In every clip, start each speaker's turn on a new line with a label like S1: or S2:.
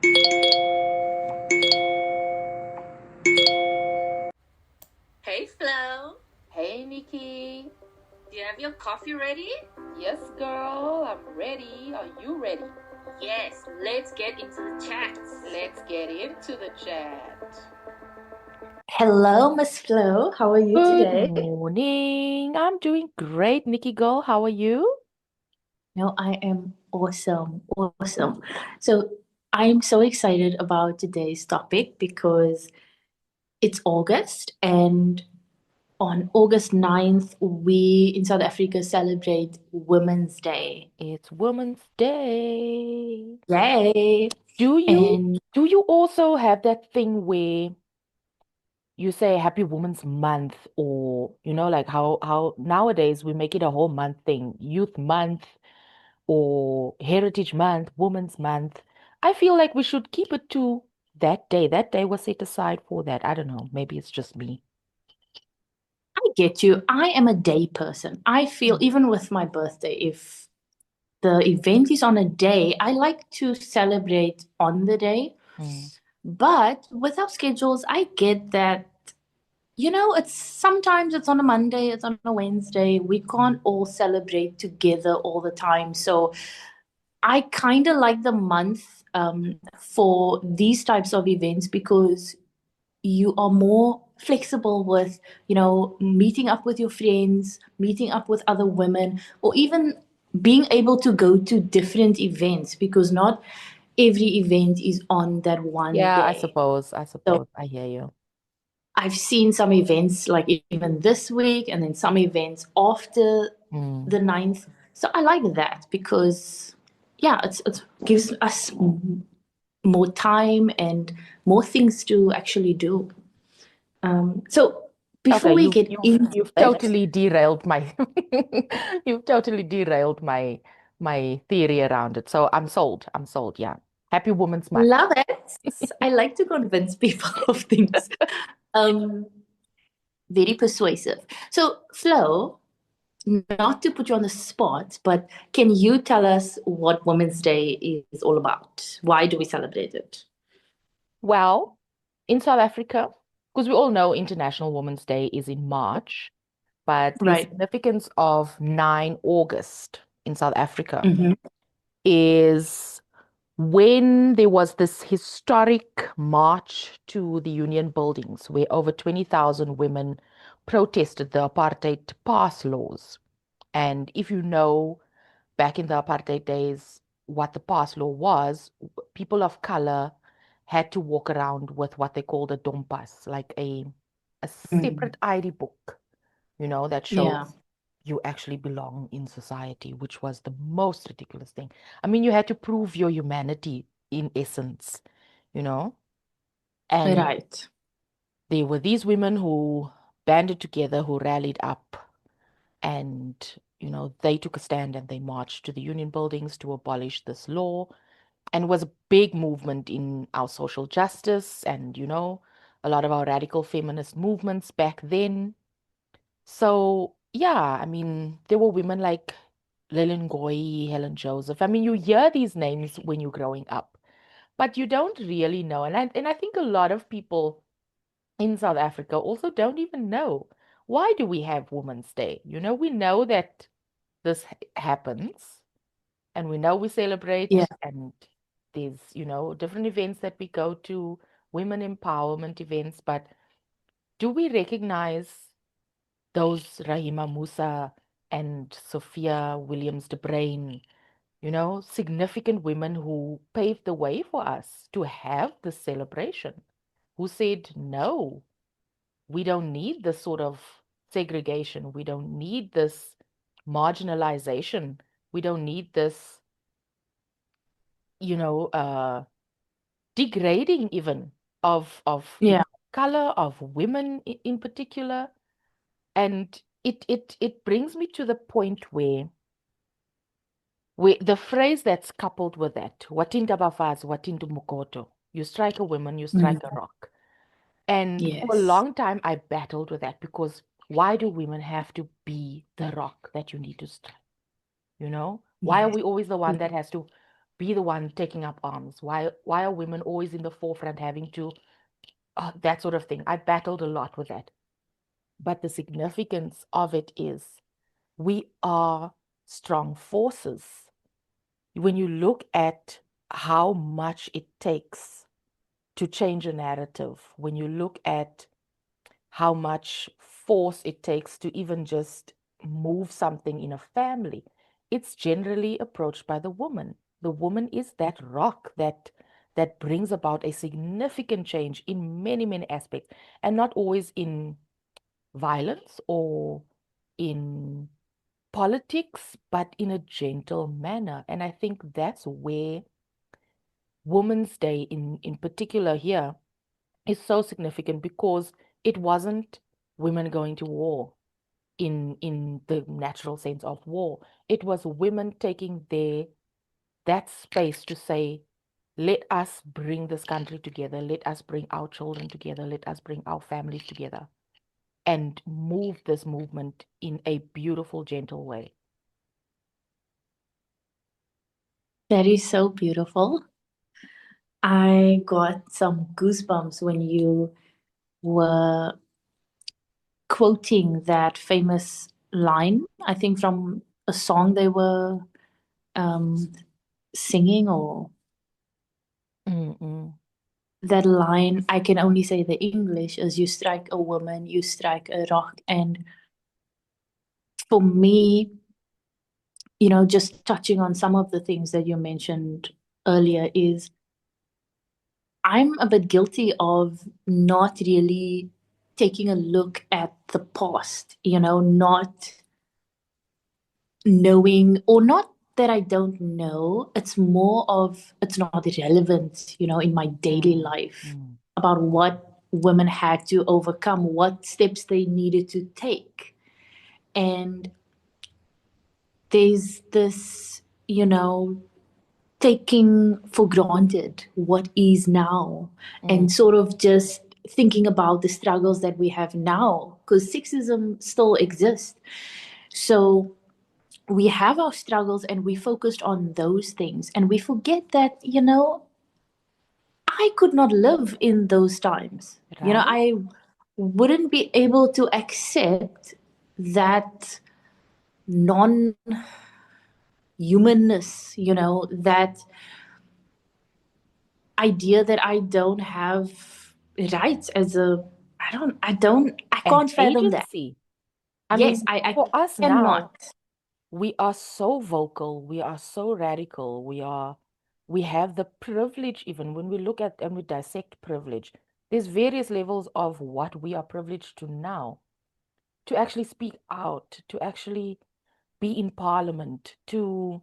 S1: Hey Flo,
S2: Hey Nikki.
S1: do you have your coffee ready?
S2: Yes, girl, I'm ready. Are you ready?
S1: Yes, let's get into the chats.
S2: Let's get into the chat.
S3: Hello, Miss Flo. How are you
S4: Good
S3: today?
S4: morning. I'm doing great, Nikki girl. How are you?
S3: No, I am awesome. Awesome. So, I'm so excited about today's topic because it's August, and on August 9th, we in South Africa celebrate Women's Day.
S4: It's Women's Day.
S3: Yay!
S4: Do you
S3: And
S4: do you also have that thing where you say Happy Women's Month, or like how nowadays we make it a whole month thing, Youth Month or Heritage Month, Women's Month. I feel like we should keep it to that day. That day was set aside for that. I don't know. Maybe it's just me.
S3: I get you. I am a day person. I feel,
S4: Mm.
S3: even with my birthday, if the event is on a day, I like to celebrate on the day.
S4: Mm.
S3: But with our schedules, I get that, it's sometimes it's on a Monday, it's on a Wednesday. We can't all celebrate together all the time. So I kind of like the month for these types of events because you are more flexible with, meeting up with your friends, meeting up with other women, or even being able to go to different events because not every event is on that one
S4: Yeah, I
S3: day.
S4: suppose. I
S3: So
S4: suppose. I hear you.
S3: I've seen some events like even this week and then some events after
S4: Mm.
S3: the 9th. So I like that because, yeah, it gives us more time and more things to actually do. So
S4: Okay,
S3: before we
S4: you've
S3: get
S4: you've
S3: into
S4: you've
S3: it,
S4: totally derailed my you've totally derailed my theory around it. So I'm sold. I'm sold. Yeah. Happy Women's Month.
S3: love it. I like to convince people of things. Um, Very persuasive. So, Flo, not to put you on the spot, but can you tell us what Women's Day is all about? Why do we celebrate it?
S4: Well, in South Africa, because we all know International Women's Day is in March, but the
S3: Right.
S4: significance of 9 August in South Africa
S3: Mm-hmm.
S4: is when there was this historic march to the Union buildings where over 20,000 women protested the apartheid pass laws. And if you know, back in the apartheid days, what the pass law was, people of color had to walk around with what they called a dompas, like a
S3: Mm.
S4: separate ID book, that
S3: Yeah.
S4: shows you actually belong in society, which was the most ridiculous thing. I mean, you had to prove your humanity in essence, you know? And
S3: Right.
S4: there were these women who banded together, who rallied up, and they took a stand and they marched to the union buildings to abolish this law. And it was a big movement in our social justice and a lot of our radical feminist movements back then. So yeah, I mean, there were women like Lillian Goy, Helen Joseph. I mean, you hear these names when you're growing up, but you don't really know. And I think a lot of people in South Africa also don't even know, why do we have Women's Day? We know that this happens, and we know we
S3: Yeah.
S4: celebrate, and there's, different events that we go to, women empowerment events, but do we recognize those Rahima Musa and Sophia Williams de Bruyn, significant women who paved the way for us to have this celebration, who said, no, we don't need this sort of segregation. We don't need this marginalization. We don't need this, you know, uh, degrading even of
S3: Yeah.
S4: people of color, of women in particular. And it brings me to the point where the phrase that's coupled with that, watinta bafazi, watinta mukoto, you strike a woman, you strike a
S3: Mm.
S4: rock. And for a
S3: Yes.
S4: long time, I battled with that because why do women have to be the rock that you need to strike? Why are
S3: Yes.
S4: we always the one that has to be the one taking up arms? Why are women always in the forefront having to, that sort of thing? I battled a lot with that. But the significance of it is we are strong forces. When you look at how much it takes to change a narrative, when you look at how much force it takes to even just move something in a family, it's generally approached by the woman. The woman is that rock that brings about a significant change in many, many aspects, and not always in violence or in politics, but in a gentle manner. And I think that's where Women's Day in particular here is so significant, because it wasn't women going to war in the natural sense of war. It was women taking that space to say, let us bring this country together, let us bring our children together, let us bring our families together, and move this movement in a beautiful, gentle way.
S3: That is so beautiful. I got some goosebumps when you were quoting that famous line, I think from a song they were um, singing, or
S4: Mm-mm.
S3: that line, I can only say the English, is you strike a woman, you strike a rock. And for me, just touching on some of the things that you mentioned earlier, is I'm a bit guilty of not really taking a look at the past, not knowing, or not that I don't know, it's more of it's not relevant, in my daily life, about what women had to overcome, what steps they needed to take. And there's this, taking for granted what is now, and sort of just thinking about the struggles that we have now, because sexism still exists. So we have our struggles and we focused on those things, and we forget that, I could not live in those times.
S4: Right?
S3: I wouldn't be able to accept that non humanness, that idea that I don't have rights as a, I
S4: And
S3: can't fathom that.
S4: agency. I
S3: Yes,
S4: mean,
S3: I
S4: for us now,
S3: cannot.
S4: we are so vocal, we are so radical, we have the privilege. Even when we look at and we dissect privilege, there's various levels of what we are privileged to now, to actually speak out, to actually be in parliament, to,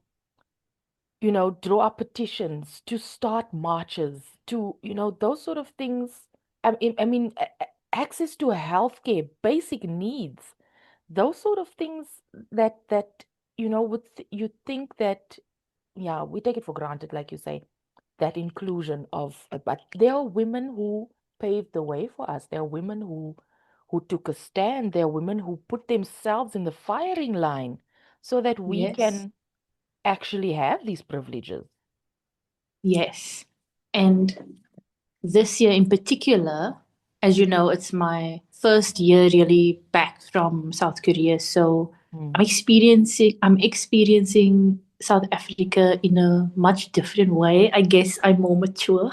S4: draw up petitions, to start marches, to, those sort of things. I mean, access to healthcare, basic needs, those sort of things that you think that, yeah, we take it for granted, like you say, that inclusion of, but there are women who paved the way for us. There are women who took a stand. There are women who put themselves in the firing line so that we
S3: Yes.
S4: can actually have these privileges.
S3: Yes. And this year in particular, as you know, it's my first year really back from South Korea. So I'm experiencing South Africa in a much different way. I guess I'm more mature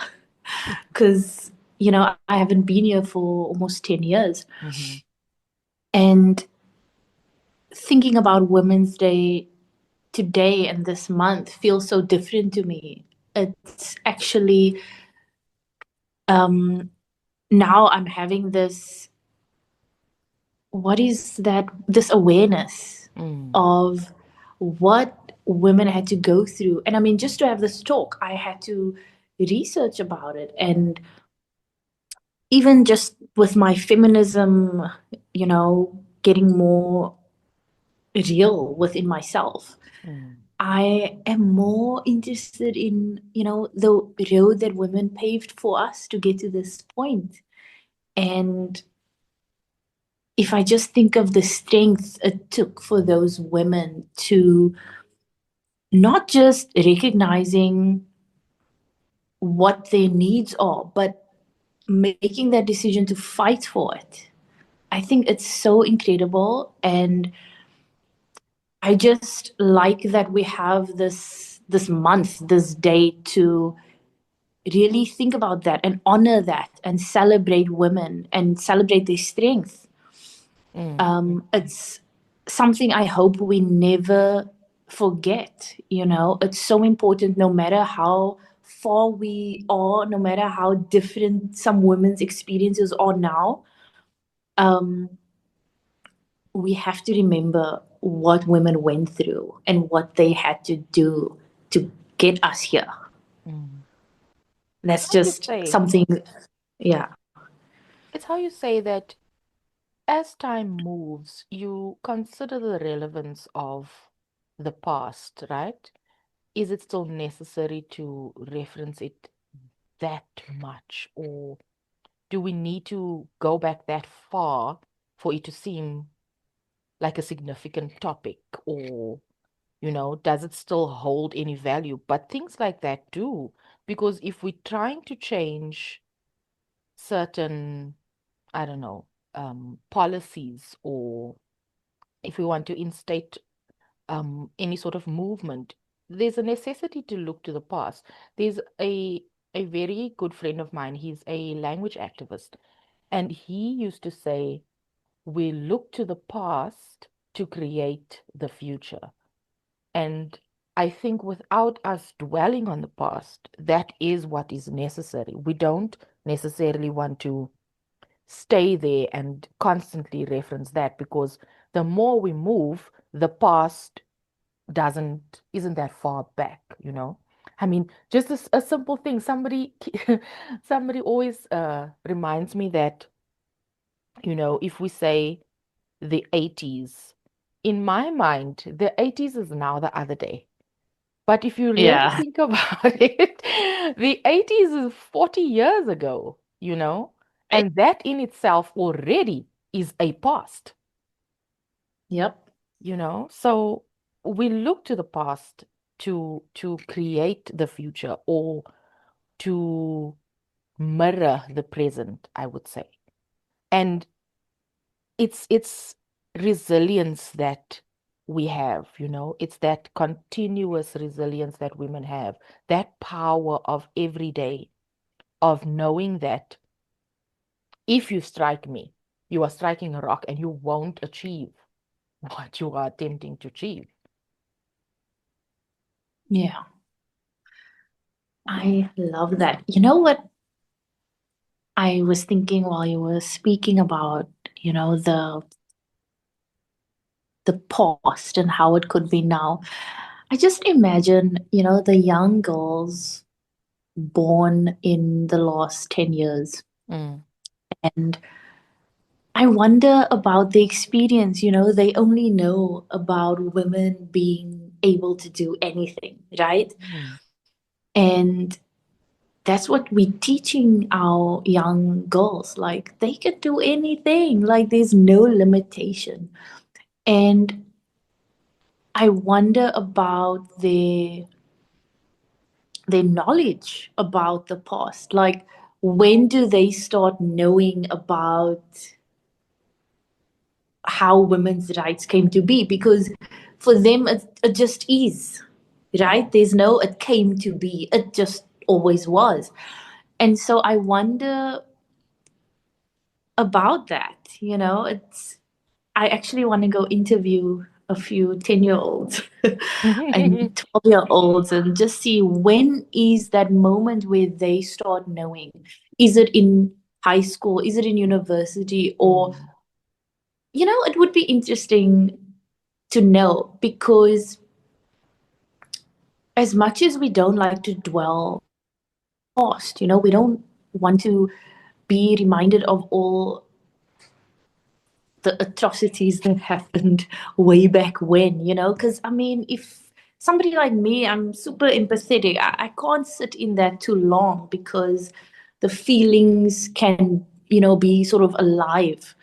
S3: because, I haven't been here for almost 10 years.
S4: Mm-hmm.
S3: And thinking about Women's Day today and this month feels so different to me. It's actually, now I'm having this awareness of what women had to go through. And I mean, just to have this talk, I had to research about it. And even just with my feminism, getting more real within myself, I am more interested in, the road that women paved for us to get to this point. And if I just think of the strength it took for those women to not just recognizing what their needs are, but making that decision to fight for it. I think it's so incredible. And I just like that we have this month, this day to really think about that and honor that and celebrate women and celebrate their strength. It's something I hope we never forget. It's so important, no matter how far we are, no matter how different some women's experiences are now. We have to remember what women went through and what they had to do to get us here.
S4: Mm.
S3: That's
S4: How you
S3: just
S4: say?
S3: something, yeah.
S4: It's how you say that as time moves, you consider the relevance of the past, right? Is it still necessary to reference it that much, or do we need to go back that far for it to seem like a significant topic? Or, does it still hold any value? But things like that do, because if we're trying to change certain, I don't know, policies, or if we want to instate any sort of movement, there's a necessity to look to the past. There's a very good friend of mine, he's a language activist, and he used to say, we look to the past to create the future. And I think without us dwelling on the past, that is what is necessary. We don't necessarily want to stay there and constantly reference that, because the more we move, the past isn't that far back. I mean, just a simple thing. Somebody always reminds me that, if we say the 80s, in my mind, the 80s is now the other day. But if you really
S3: Yeah.
S4: think about it, the 80s is 40 years ago.
S3: Right?
S4: And that in itself already is a past.
S3: Yep.
S4: So we look to the past to create the future, or to mirror the present, I would say. And it's resilience that we have. It's that continuous resilience that women have, that power of every day, of knowing that if you strike me, you are striking a rock, and you won't achieve what you are attempting to achieve.
S3: Yeah. I love that. You know what I was thinking while you were speaking about, the past and how it could be now. I just imagine, the young girls born in the last 10 years.
S4: Mm,
S3: And I wonder about the experience. They only know about women being able to do anything, right?
S4: mm,
S3: And that's what we're teaching our young girls. Like, they can do anything, like, there's no limitation. And I wonder about their knowledge about the past. Like, when do they start knowing about how women's rights came to be? Because for them, it just is, right? There's no it came to be, it just always was. And so I wonder about that. I actually want to go interview a few 10-year-olds and 12-year-olds and just see, when is that moment where they start knowing. Is it in high school? Is it in university? Or,
S4: mm,
S3: it would be interesting to know, because as much as we don't like to dwell past, we don't want to be reminded of all the atrocities that happened way back when, because I mean, if somebody like me, I'm super empathetic. I can't sit in that too long, because the feelings can, be sort of alive.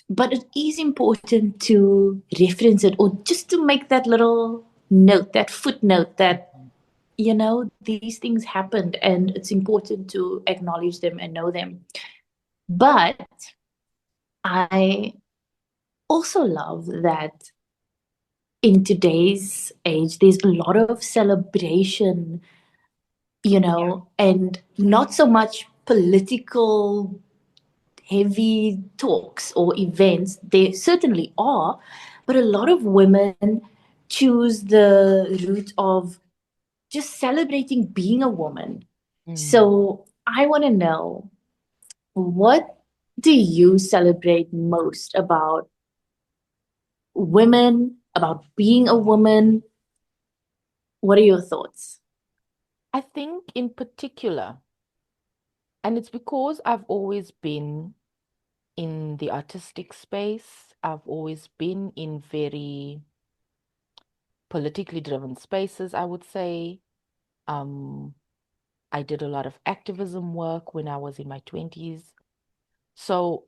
S3: But it is important to reference it, or just to make that little note, that footnote that, these things happened and it's important to acknowledge them and know them. But I also love that in today's age, there's a lot of celebration, and not so much political heavy talks or events. There certainly are, but a lot of women choose the route of just celebrating being a woman. So I want to know, what do you celebrate most about women, about being a woman? What are your thoughts?
S4: I think in particular, and it's because I've always been in the artistic space, I've always been in very politically driven spaces, I would say. Um, I did a lot of activism work when I was in my 20s. So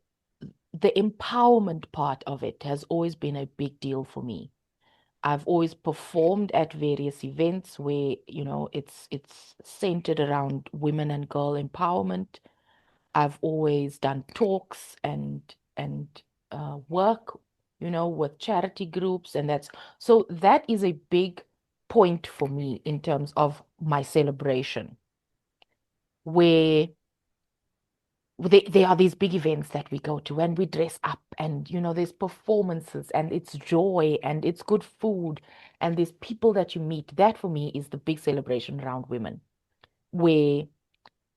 S4: the empowerment part of it has always been a big deal for me. I've always performed at various events where, it's centered around women and girl empowerment. I've always done talks and work, with charity groups, and that is a big point for me in terms of my celebration, where there are these big events that we go to and we dress up and there's performances and it's joy and it's good food and there's people that you meet. That for me is the big celebration around women, where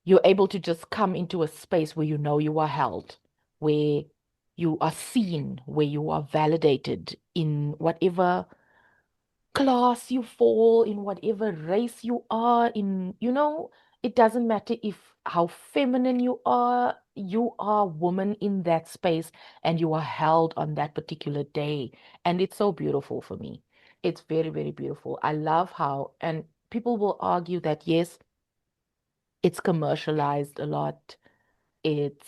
S4: you're able to just come into a space where you are held, where you are seen, where you are validated in whatever class you fall, in whatever race you are in. It doesn't matter if how feminine you are a woman in that space and you are held on that particular day. And it's so beautiful for me. It's very, very beautiful. I love how, and people will argue that yes, it's commercialized a lot. It's,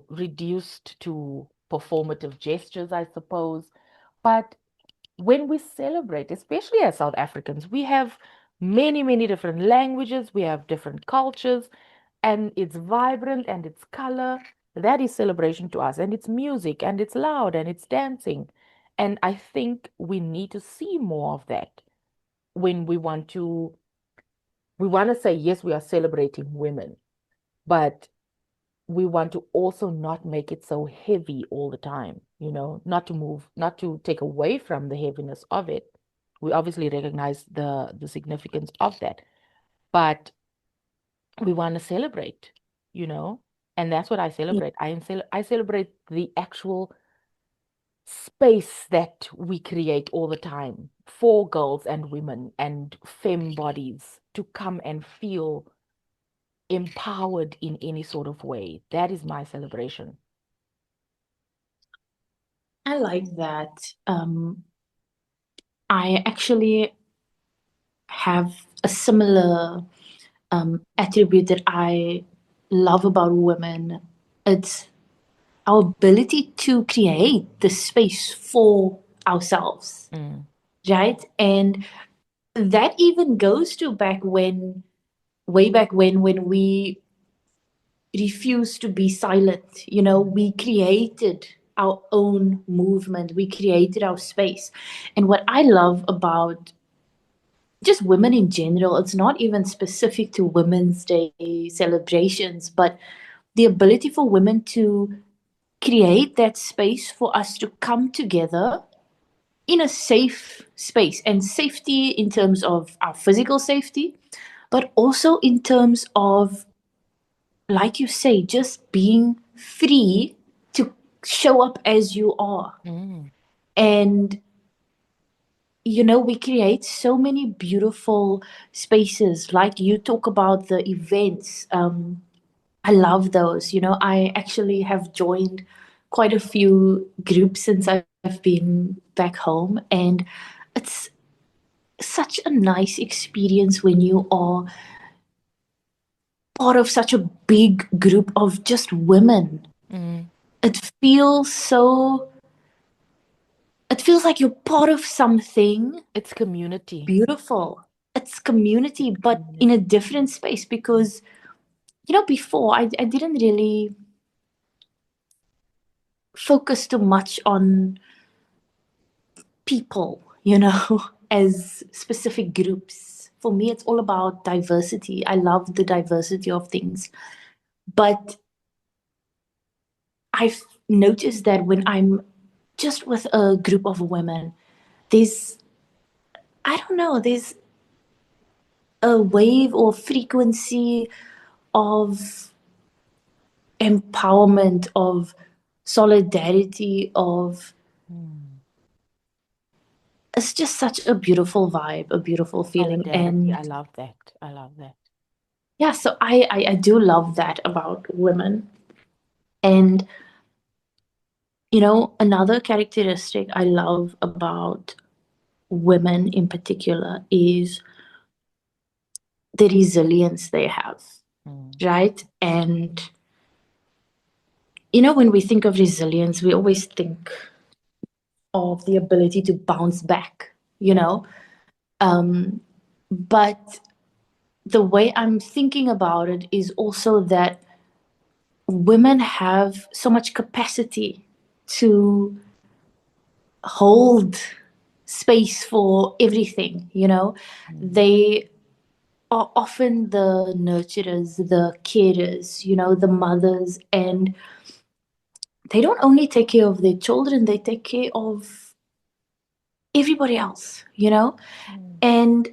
S4: reduced to performative gestures, I suppose. But when we celebrate, especially as South Africans, we have many, many different languages, we have different cultures, and it's vibrant and it's color. That is celebration to us, and it's music, and it's loud, and it's dancing. And I think we need to see more of that when we want to say, yes, we are celebrating women, but we want to also not make it so heavy all the time, not to take away from the heaviness of it. We obviously recognize the significance of that, but we want to celebrate, you know, and that's what I celebrate. I celebrate the actual space that we create all the time for girls and women and femme bodies to come and feel empowered in any sort of way. That is my celebration.
S3: I like that. I actually have a similar attribute that I love about women. It's our ability to create the space for ourselves,
S4: Mm,
S3: right? And that even goes to way back when we refused to be silent. We created our own movement, we created our space. And what I love about just women in general, it's not even specific to Women's Day celebrations, but the ability for women to create that space for us to come together in a safe space, and safety in terms of our physical safety, but also in terms of, like you say, just being free to show up as you are.
S4: mm,
S3: And we create so many beautiful spaces. Like you talk about the events. I love those. I actually have joined quite a few groups since I've been back home. And it's such a nice experience when you are part of such a big group of just women.
S4: mm,
S3: It feels so it feels like you're part of something
S4: It's community.
S3: beautiful. It's community, but in a different space because, before I didn't really focus too much on people, as specific groups. For me, it's all about diversity. I love the diversity of things. But I've noticed that when I'm just with a group of women, there's, I don't know, there's a wave or frequency of empowerment, of solidarity, of it's just such a beautiful vibe, a beautiful feeling.
S4: Solidarity.
S3: And
S4: I love that. I love that.
S3: yeah, so I do love that about women. And another characteristic I love about women in particular is the resilience they have, right? And when we think of resilience, we always think of the ability to bounce back, but the way I'm thinking about it is also that women have so much capacity to hold space for everything, They are often the nurturers, the carers, the mothers, and they don't only take care of their children, they take care of everybody else, And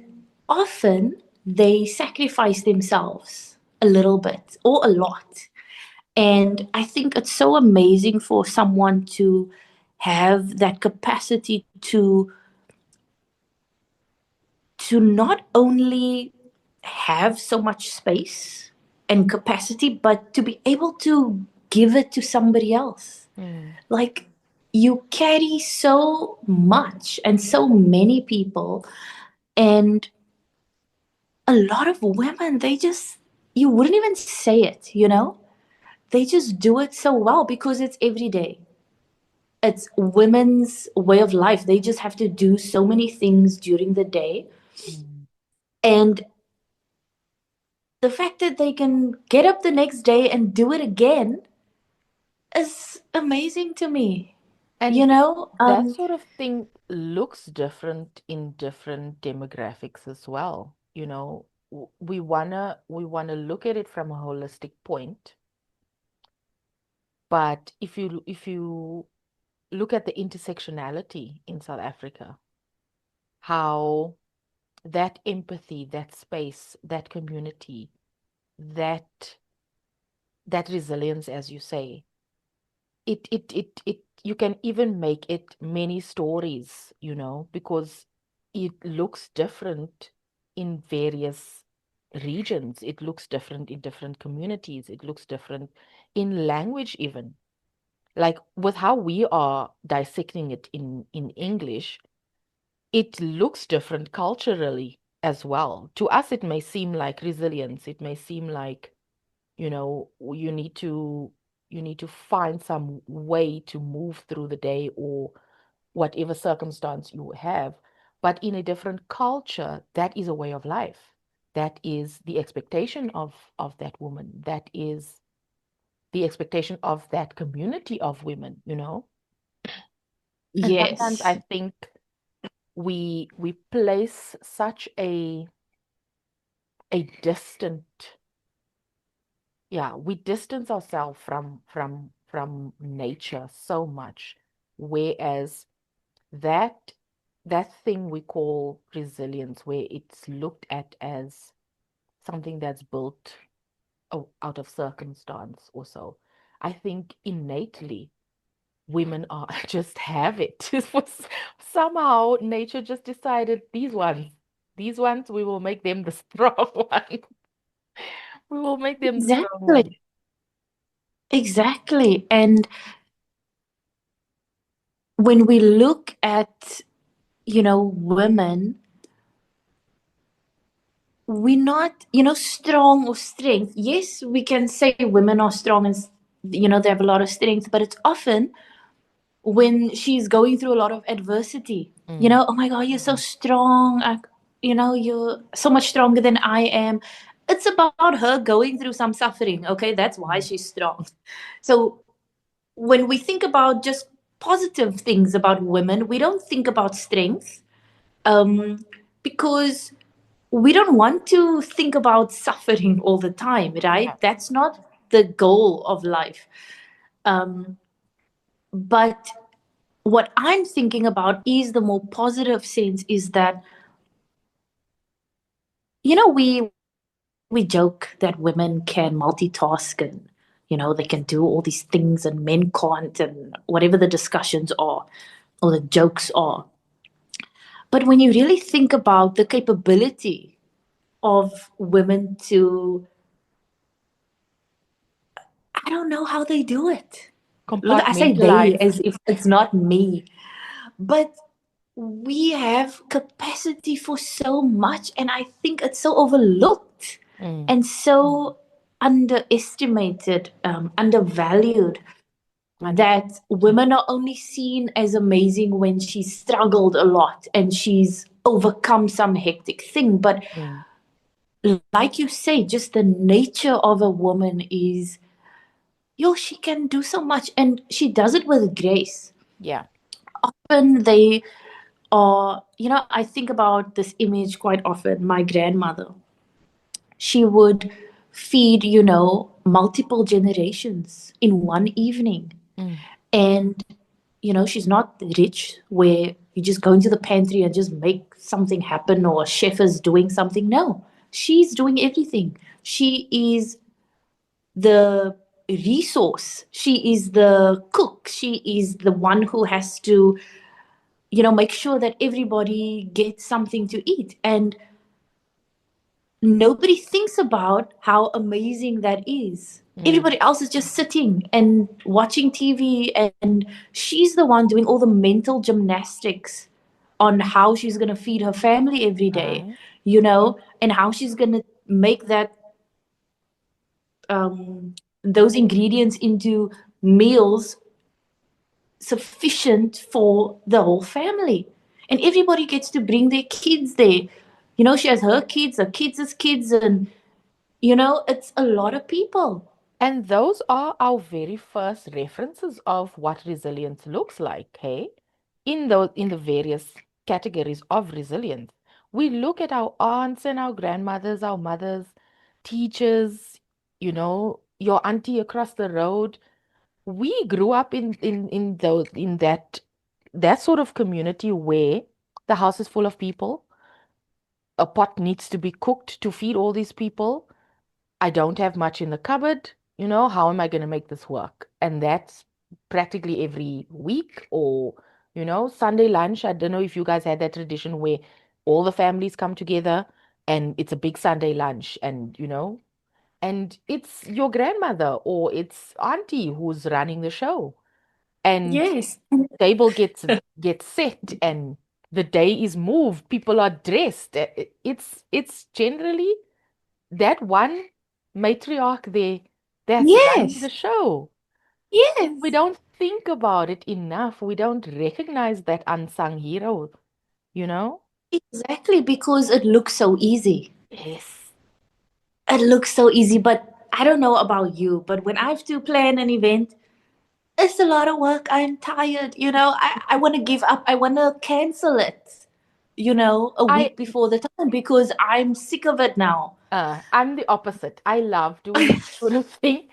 S3: often they sacrifice themselves a little bit or a lot. And I think it's so amazing for someone to have that capacity to not only have so much space and capacity, but to be able to give it to somebody else. Like, you carry so much and so many people, and a lot of women, you wouldn't even say it, They just do it so well because it's every day. It's women's way of life. They just have to do so many things during the day. And the fact that they can get up the next day and do it again is amazing to me.
S4: And that sort of thing looks different in different demographics as well. We wanna look at it from a holistic point. But if you look at the intersectionality in South Africa, how that empathy, that space, that community, that resilience, as you say, it you can even make it many stories, because it looks different in various regions. It looks different in different communities. It looks different in language even. Like with how we are dissecting it in English, it looks different culturally as well. To us, it may seem like resilience. It may seem like, you need to find some way to move through the day or whatever circumstance you have. But in a different culture, that is a way of life. That is the expectation of that woman. That is the expectation of that community of women, And sometimes I
S3: Yes.
S4: think we place such a distant, yeah, we distance ourselves from nature so much, whereas that that thing we call resilience, where it's looked at as something that's built out of circumstance or so, I think innately women are just have it. Somehow nature just decided these ones we will make them the strong one. We will make them the strong one.
S3: Exactly. Exactly. And when we look at, women, we're not, strong or strength. Yes, we can say women are strong and, they have a lot of strength, but it's often when she's going through a lot of adversity.
S4: Mm.
S3: Oh my God, you're so strong. You're so much stronger than I am. It's about her going through some suffering. Okay, that's why
S4: Mm.
S3: she's strong. So when we think about just positive things about women, we don't think about strength, because we don't want to think about suffering all the time,
S4: Yeah.
S3: right? That's not the goal of life. But what I'm thinking about is the more positive sense is that, we joke that women can multitask and, they can do all these things and men can't, and whatever the discussions are or the jokes are. But when you really think about the capability of women to, I don't know how they do it. Look, I say they
S4: Compartmentalize.
S3: as if it's not me, but we have capacity for so much, and I think it's so overlooked
S4: Mm.
S3: and so underestimated, undervalued, that
S4: 100%.
S3: women are only seen as amazing when she's struggled a lot and she's overcome some hectic thing. But
S4: Mm.
S3: like you say, just the nature of a woman is, she can do so much, and she does it with grace.
S4: Yeah.
S3: Often they are, I think about this image quite often. My grandmother, she would feed, multiple generations in one evening.
S4: Mm.
S3: And, she's not rich where you just go into the pantry and just make something happen, or a chef is doing something. No, she's doing everything. She is the resource. She is the cook. She is the one who has to, make sure that everybody gets something to eat. And nobody thinks about how amazing that is.
S4: Mm.
S3: Everybody else is just sitting and watching TV, and she's the one doing all the mental gymnastics on how she's going to feed her family every day,
S4: Right.
S3: and how she's going to make those ingredients into meals sufficient for the whole family. And everybody gets to bring their kids there. She has her kids' kids, and it's a lot of people.
S4: And those are our very first references of what resilience looks like, hey? In the various categories of resilience. We look at our aunts and our grandmothers, our mothers, teachers, your auntie across the road. We grew up in that sort of community where the house is full of people. A pot needs to be cooked to feed all these people. I don't have much in the cupboard. How am I going to make this work? And that's practically every week, or, Sunday lunch. I don't know if you guys had that tradition where all the families come together and it's a big Sunday lunch, and it's your grandmother or it's auntie who's running the show. And
S3: Yes.
S4: table gets set and the day is moved. People are dressed. It's generally that one matriarch there that's running the
S3: Yes.
S4: show. We
S3: Yes.
S4: don't think about it enough. We don't recognize that unsung hero, you know?
S3: Exactly, because it looks so easy.
S4: Yes.
S3: It looks so easy, but I don't know about you, but when I have to plan an event, it's a lot of work. I'm tired. I want to give up. I want to cancel it, a
S4: I
S3: week before the time, because I'm sick of it now.
S4: I'm the opposite. I love doing that sort of thing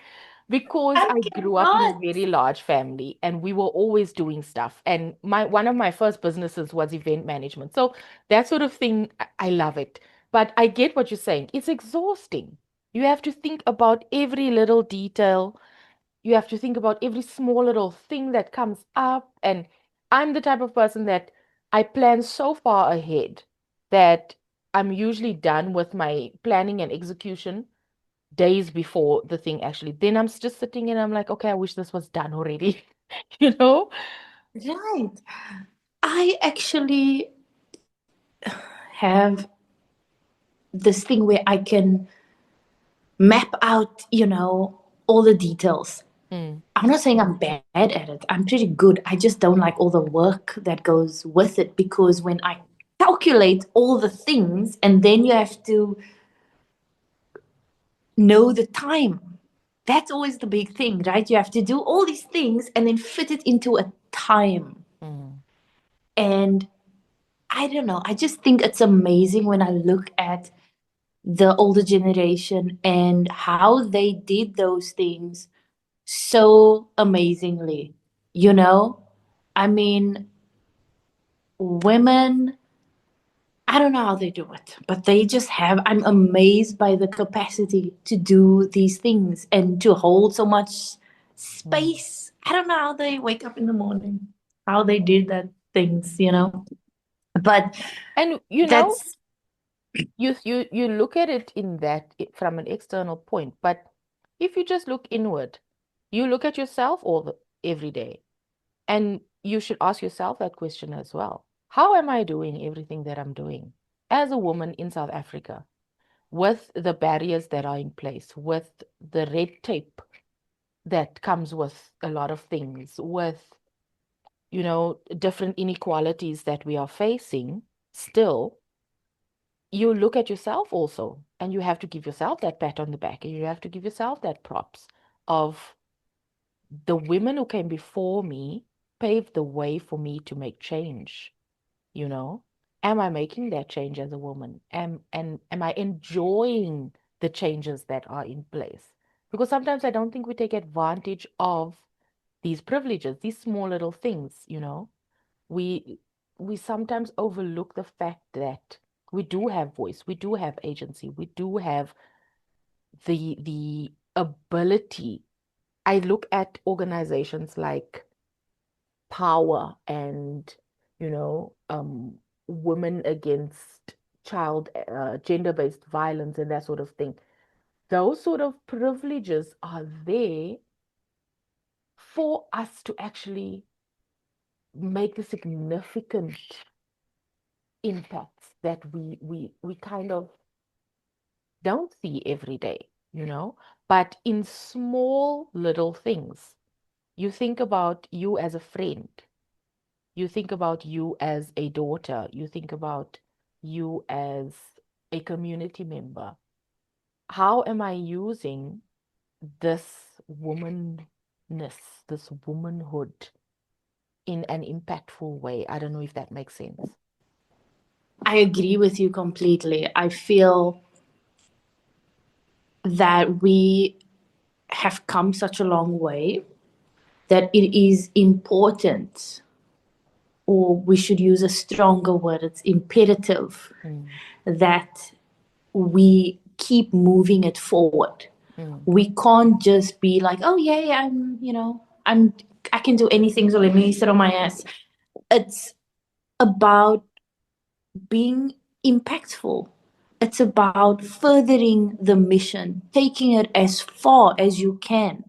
S4: because
S3: I
S4: I grew up in a
S3: cannot.
S4: very large family and we were always doing stuff. And my one of my first businesses was event management. So that sort of thing, I love it. But I get what you're saying. It's exhausting. You have to think about every little detail. You have to think about every small little thing that comes up. And I'm the type of person that I plan so far ahead that I'm usually done with my planning and execution days before the thing actually. Then just sitting and I'm like, okay, I wish this was done already, you know?
S3: Right. I actually have this thing where I can map out, all the details. I'm not saying I'm bad at it. I'm pretty good. I just don't like all the work that goes with it, because when I calculate all the things and then you have to know the time, that's always the big thing, right? You have to do all these things and then fit it into a time. And I don't know. I just think it's amazing when I look at the older generation and how they did those things so amazingly. You know, I mean, women, I don't know how they do it, but they just have, I'm amazed by the capacity to do these things and to hold so much space. I don't know how they wake up in the morning, how they did that things, you know. But
S4: And you know,
S3: that's,
S4: you look at it in that from an external point, but if you just look inward, you look at yourself every day, and you should ask yourself that question as well. How am I doing everything that I'm doing as a woman in South Africa, with the barriers that are in place, with the red tape that comes with a lot of things, with, different inequalities that we are facing still? You look at yourself also, and you have to give yourself that pat on the back, and you have to give yourself that props of the women who came before me paved the way for me to make change. you know am I making that change as a woman? Am I enjoying the changes that are in place? Because sometimes I don't think we take advantage of these privileges, these small little things. We we sometimes overlook the fact that we do have voice, we do have agency, we do have the ability. I look at organizations like Power and, you know, women against child gender-based violence and that sort of thing. Those sort of privileges are there for us to actually make the significant impacts that we kind of don't see every day. But in small little things, you think about you as a friend, you think about you as a daughter, you think about you as a community member. How am I using this womanness, this womanhood in an impactful way? I don't know if that makes sense.
S3: I agree with you completely. I feel that we have come such a long way that it is important, or we should use a stronger word, it's imperative that we keep moving it forward. We can't just be like, oh yeah, I can do anything, so let me sit on my ass. It's about being impactful. It's about furthering the mission, taking it as far as you can,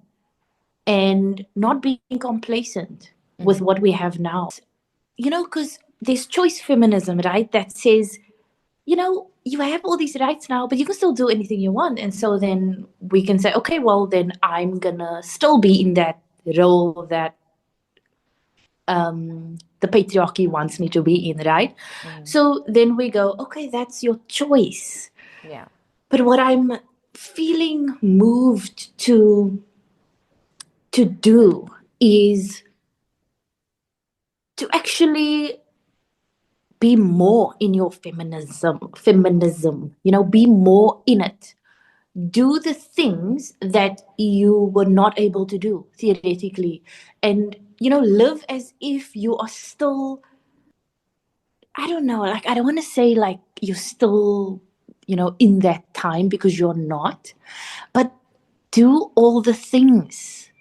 S3: and not being complacent with what we have now. Because there's choice feminism, right? That says, you have all these rights now, but you can still do anything you want. And so then we can say, okay, well, then I'm gonna still be in that role that the patriarchy wants me to be in, right? So then we go, okay, that's your choice.
S4: Yeah.
S3: But what I'm feeling moved to do is to actually be more in your feminism, be more in it. Do the things that you were not able to do theoretically, and live as if you are still, I don't know, like, I don't want to say like you're still in that time, because you're not, but do all the things,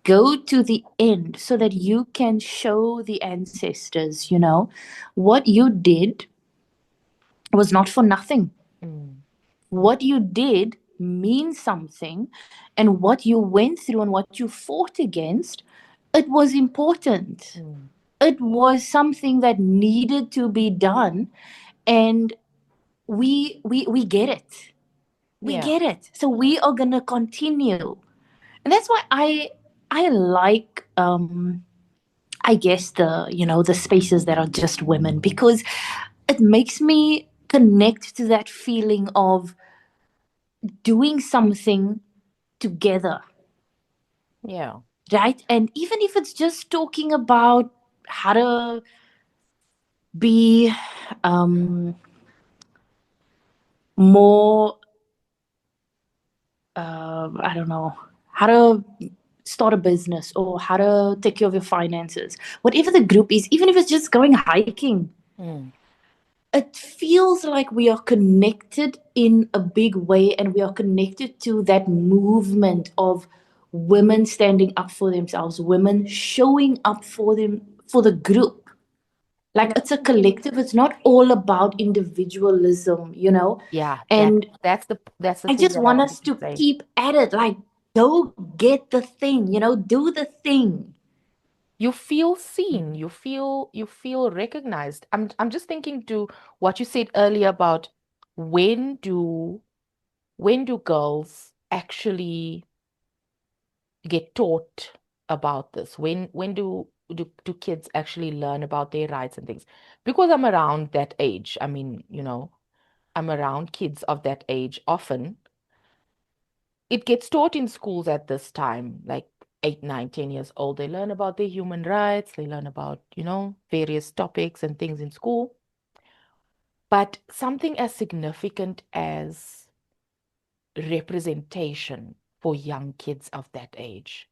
S3: go to the end, so that you can show the ancestors what you did was not for nothing. What you did means something, and what you went through and what you fought against, it was important. It was something that needed to be done, and we get it. We
S4: Yeah.
S3: get it. So we are going to continue And that's why I like I guess the spaces that are just women, because it makes me connect to that feeling of doing something together,
S4: Yeah.
S3: right? And even if it's just talking about how to be um, more, I don't know, how to start a business or how to take care of your finances, whatever the group is, even if it's just going hiking,
S4: Mm.
S3: it feels like we are connected in a big way, and we are connected to that movement of women standing up for themselves, women showing up for them, for the group.
S4: And
S3: Like, it's a collective, it's not all about individualism.
S4: yeah,
S3: And
S4: that's the
S3: I
S4: thing
S3: just
S4: that I
S3: want
S4: wanted
S3: us
S4: to
S3: to
S4: say.
S3: keep at it, like, go get the thing, do the thing.
S4: You feel seen, you feel recognized. I'm just thinking to what you said earlier about when do when do girls actually get taught about this? When do kids actually learn about their rights and things? Because I'm around that age. I mean, I'm around kids of that age often. It gets taught in schools at this time, like 8, 9, 10 years old. They learn about their human rights, they learn about, various topics and things in school. But something as significant as representation for young kids of that age,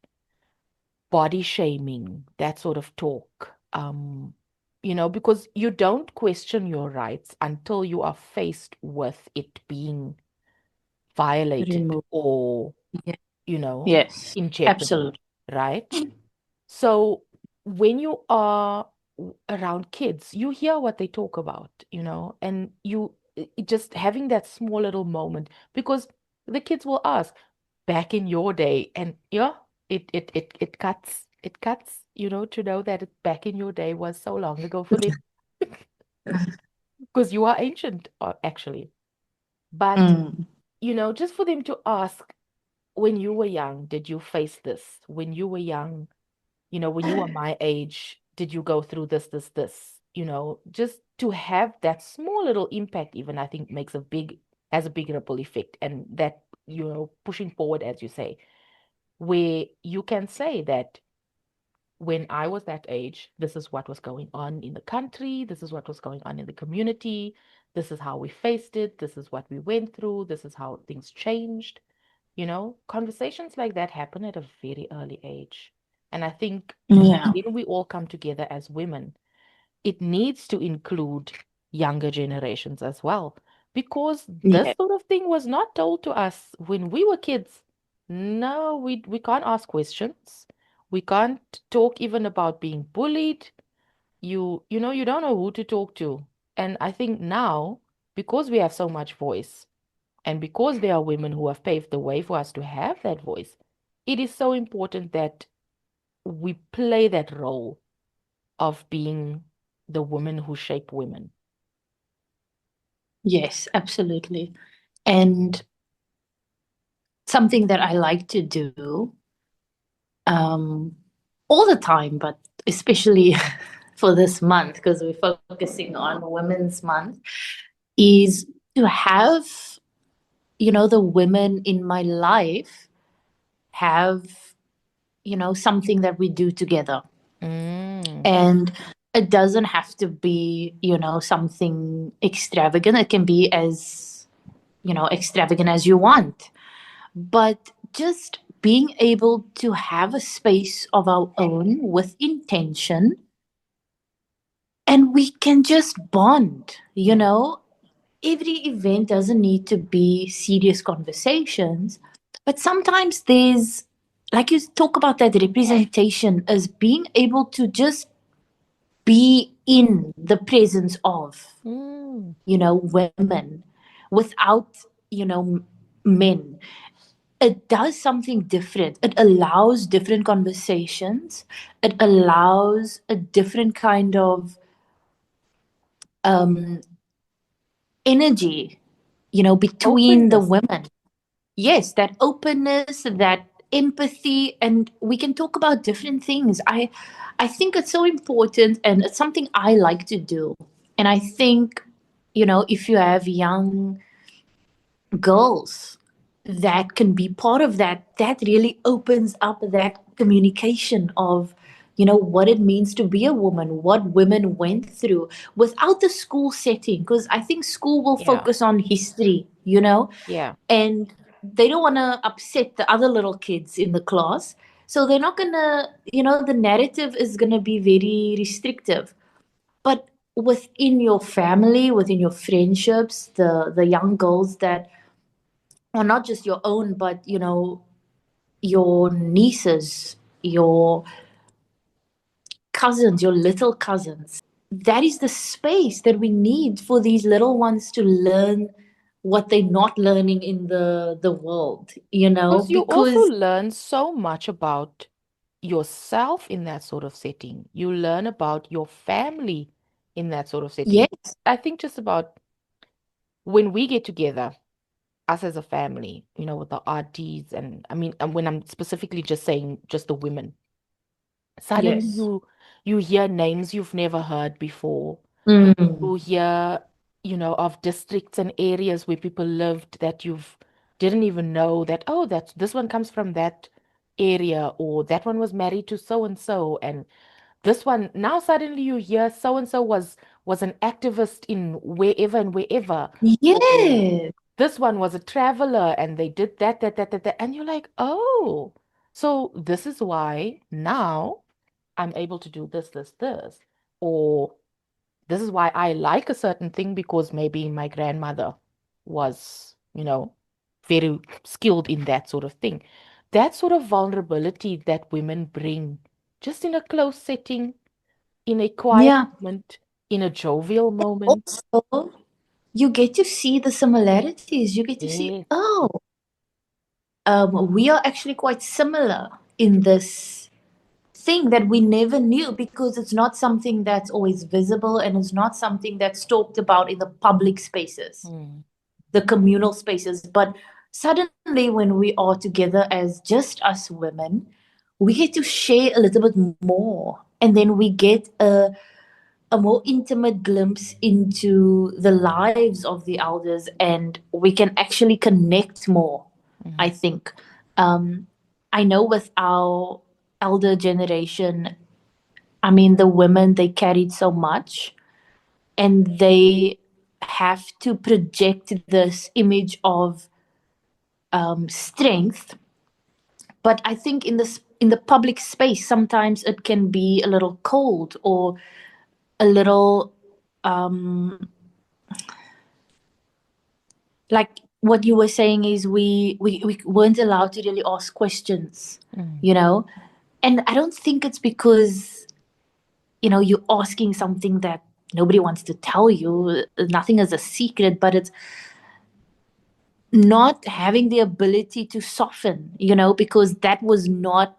S4: body shaming, that sort of talk. Because you don't question your rights until you are faced with it being violated
S3: Remove.
S4: or,
S3: Yeah.
S4: you know,
S3: Yes,
S4: in jeopardy,
S3: absolutely.
S4: right? So when you are around kids, you hear what they talk about, and just having that small little moment, because the kids will ask, back in your day, and yeah, it cuts, to know that back in your day was so long ago for them, because you are ancient, actually. But,
S3: Mm.
S4: just for them to ask, when you were young, did you face this? When you were young, when you were my age, did you go through this? Just to have that small little impact, even, I think has a big ripple effect. And that, pushing forward, as you say, where you can say that when I was that age, this is what was going on in the country, this is what was going on in the community, this is how we faced it, this is what we went through, this is how things changed. Conversations like that happen at a very early age. And I think
S3: Yeah.
S4: when we all come together as women, it needs to include younger generations as well. Because this
S3: Yeah.
S4: sort of thing was not told to us when we were kids. No, we can't ask questions. We can't talk even about being bullied. You don't know who to talk to. And I think now, because we have so much voice, and because there are women who have paved the way for us to have that voice, it is so important that we play that role of being the women who shape women.
S3: Yes, absolutely. And something that I like to do um, all the time, but especially for this month, because we're focusing on Women's Month, is to have, the women in my life have, something that we do together.
S4: Mm,
S3: And it doesn't have to be, something extravagant. It can be as, extravagant as you want. But just being able to have a space of our own with intention, and we can just bond,
S4: yeah.
S3: every event doesn't need to be serious conversations, but sometimes there's, like, you talk about that representation as being able to just be in the presence of,
S4: Mm,
S3: women without, men. It does something different. It allows different conversations. It allows a different kind of um, energy, between the
S4: openness.
S3: women. Yes, that openness, that empathy, and we can talk about different things. I think it's so important, and it's something I like to do. And I think, if you have young girls that can be part of that, that really opens up that communication of, what it means to be a woman, what women went through without the school setting. Because I think school will
S4: Yeah.
S3: focus on history,
S4: Yeah.
S3: and they don't want to upset the other little kids in the class. So they're not going to, the narrative is going to be very restrictive. But within your family, within your friendships, the young girls that are not just your own, but your nieces, your cousins, your little cousins. That is the space that we need for these little ones to learn what they're not learning in the world,
S4: Because you also
S3: because
S4: learn so much about yourself in that sort of setting. You learn about your family in that sort of setting.
S3: yes,
S4: I think just about when we get together, us as a family, with the aunties, and I mean, and when I'm specifically just saying just the women, suddenly
S3: yes.
S4: you hear names you've never heard before.
S3: Mm.
S4: You hear, of districts and areas where people lived that you've didn't even know that, oh, this one comes from that area, or that one was married to so and so, and this one now suddenly you hear so and so was an activist in wherever and wherever, or
S3: Yes.
S4: this one was a traveler and they did that, and you're like, oh, so this is why now I'm able to do this, or this is why I like a certain thing because maybe my grandmother was, very skilled in that sort of thing. That sort of vulnerability that women bring just in a close setting, in a quiet
S3: Yeah.
S4: moment, in a jovial moment.
S3: Also, you get to see the similarities. You get to see,
S4: Yes.
S3: oh, we are actually quite similar in this thing that we never knew, because it's not something that's always visible, and it's not something that's talked about in the public spaces,
S4: Mm,
S3: the communal spaces. But suddenly, when we are together as just us women, we get to share a little bit more. And then we get a more intimate glimpse into the lives of the elders, and we can actually connect more, I
S4: mhm,
S3: think. Um, I know with our elder generation, I mean, the women, they carried so much, and they have to project this image of strength. But I think in the public space, sometimes it can be a little cold, or a little like what you were saying is we weren't allowed to really ask questions,
S4: mm.
S3: you know? And I don't think it's because, you're asking something that nobody wants to tell you. Nothing is a secret, but it's not having the ability to soften, because that was not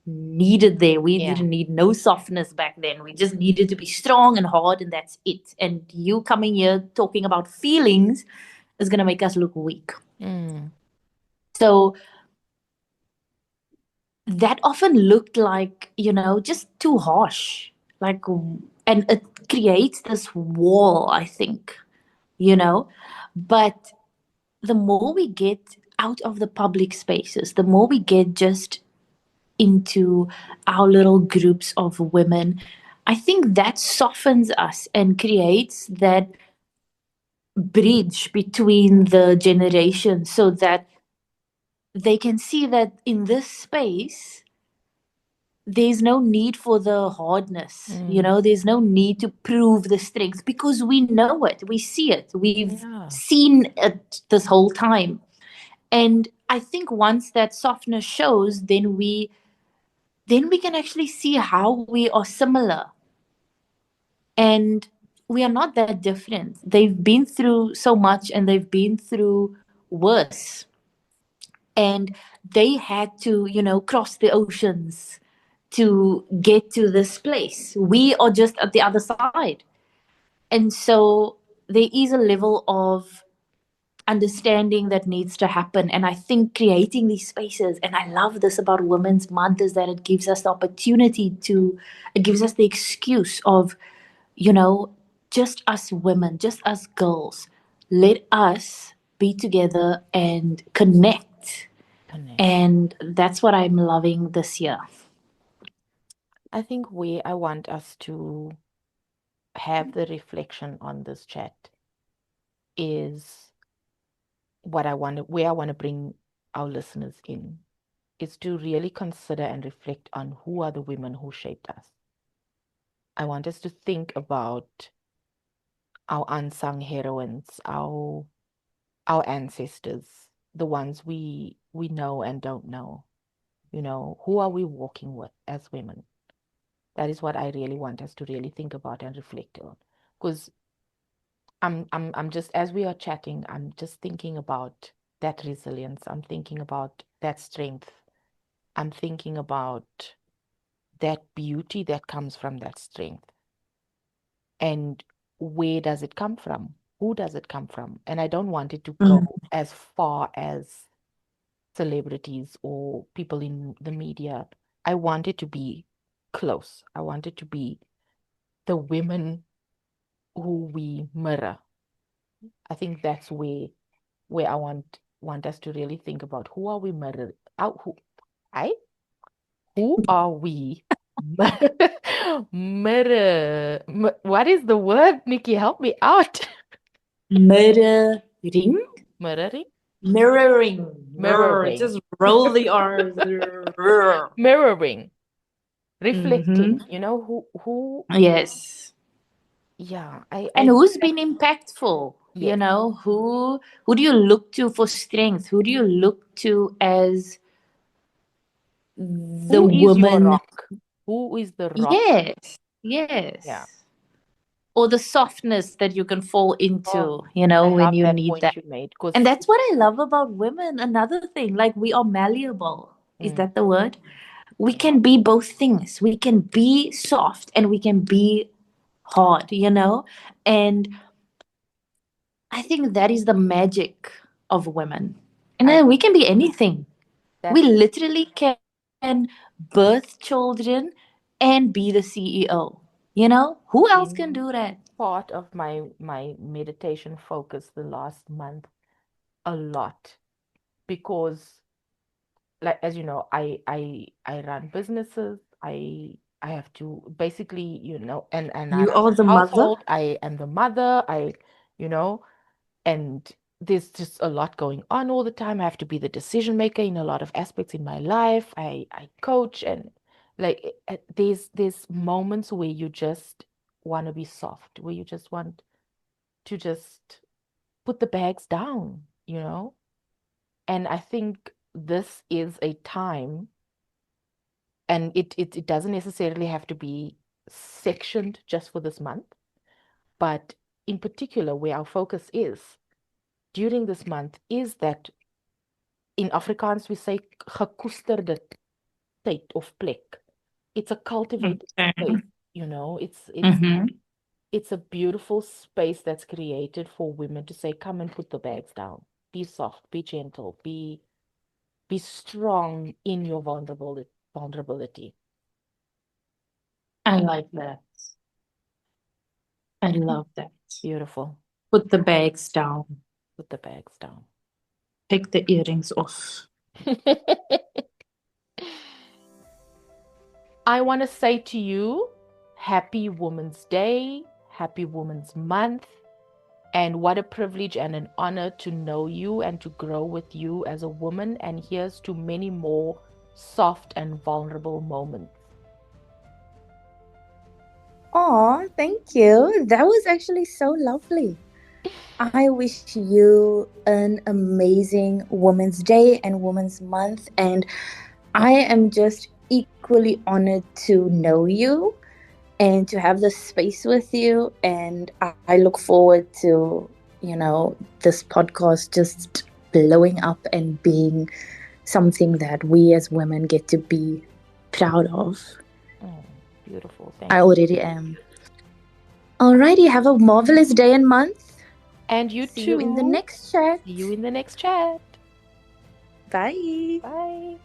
S3: needed there. We
S4: Yeah.
S3: didn't need no softness back then. We just needed to be strong and hard, and that's it. And you coming here talking about feelings is going to make us look weak.
S4: Mm,
S3: So that often looked like, just too harsh. Like, and it creates this wall, I think, you know. But the more we get out of the public spaces, the more we get just into our little groups of women, I think that softens us and creates that bridge between the generations, so that they can see that in this space, there's no need for the hardness,
S4: mm.
S3: there's no need to prove the strength, because we know it, we see it, we've
S4: Yeah.
S3: seen it this whole time. And I think once that softness shows, then we can actually see how we are similar, and we are not that different. They've been through so much, and they've been through worse, and they had to, cross the oceans to get to this place. We are just at the other side. And so there is a level of understanding that needs to happen. And I think creating these spaces, and I love this about Women's Month, is that it gives us the opportunity to, it gives us the excuse of, you know, just us women, just us girls, let us be together and connect.
S4: Connect.
S3: And that's what I'm loving this year.
S4: I think where I want us to have the reflection on this chat is where I want to bring our listeners in, is to really consider and reflect on who are the women who shaped us. I want us to think about our unsung heroines, our ancestors, the ones we know and don't know. You know, who are we walking with as women? That is what I really want us to really think about and reflect on. Because I'm just, as we are chatting, I'm just thinking about that resilience. I'm thinking about that strength. I'm thinking about that beauty that comes from that strength. And where does it come from? Who does it come from? And I don't want it to go as far as celebrities or people in the media. I want it to be close. I want it to be the women who we mirror. I think that's where I want us to really think about who are we mirror. Who are we mirror? What is the word, Nikki? Help me out.
S3: Mirroring?
S4: Mirroring?
S3: Mirroring.
S4: Mirroring.
S3: Just roll the R's.
S4: Mirroring. Reflecting. You know, who
S3: Yes.
S4: yeah,
S3: And who's been impactful? You
S4: yes.
S3: know, who do you look to for strength? Who do you look to as the
S4: Who is your
S3: woman?
S4: rock? Who is the rock?
S3: Yes. Yes.
S4: Yeah.
S3: Or the softness that you can fall into,
S4: Oh,
S3: you know,
S4: I
S3: when
S4: love
S3: you
S4: that
S3: need
S4: point
S3: that.
S4: you made, because
S3: And that's what I love about women. Another thing, like we are malleable. Is that the word? We can be both things. We can be soft and we can be hard, you know? And I think that is the magic of women. And
S4: I
S3: then we can be anything. We
S4: that's
S3: literally can birth children and be the CEO. You know? Who else can
S4: been
S3: do that?
S4: part of my meditation focus the last month a lot, because, like, as you know, I run businesses. I have to basically, and I
S3: You
S4: run
S3: are the
S4: a
S3: mother.
S4: household. I am the mother. You know, and there's just a lot going on all the time. I have to be the decision maker in a lot of aspects in my life. I coach, and like there's moments where you just want to be soft, where you just want to just put the bags down, you know? And I think this is a time, and it doesn't necessarily have to be sectioned just for this month, but in particular, where our focus is during this month is that in Afrikaans we say gekoesterde tyd of plek. It's a cultivated space, you know. It's a beautiful space that's created for women to say, come and put the bags down. Be soft, be gentle, be strong in your vulnerability.
S3: I like that. I love that.
S4: Beautiful.
S3: Put the bags down.
S4: Put the bags down.
S3: Take the earrings off.
S4: I want to say to you, happy Women's Day, happy Women's Month, and what a privilege and an honor to know you and to grow with you as a woman. And here's to many more soft and vulnerable moments.
S5: Oh, thank you. That was actually so lovely. I wish you an amazing Women's Day and Women's Month. And I am just equally honored to know you and to have this space with you. And I look forward to, this podcast just blowing up and being something that we as women get to be proud of.
S4: Oh, beautiful.
S5: I already am. Alrighty, have a marvelous day and month.
S4: And you
S5: See
S4: too.
S5: you in the next chat.
S4: See you in the next chat.
S5: Bye.
S4: Bye.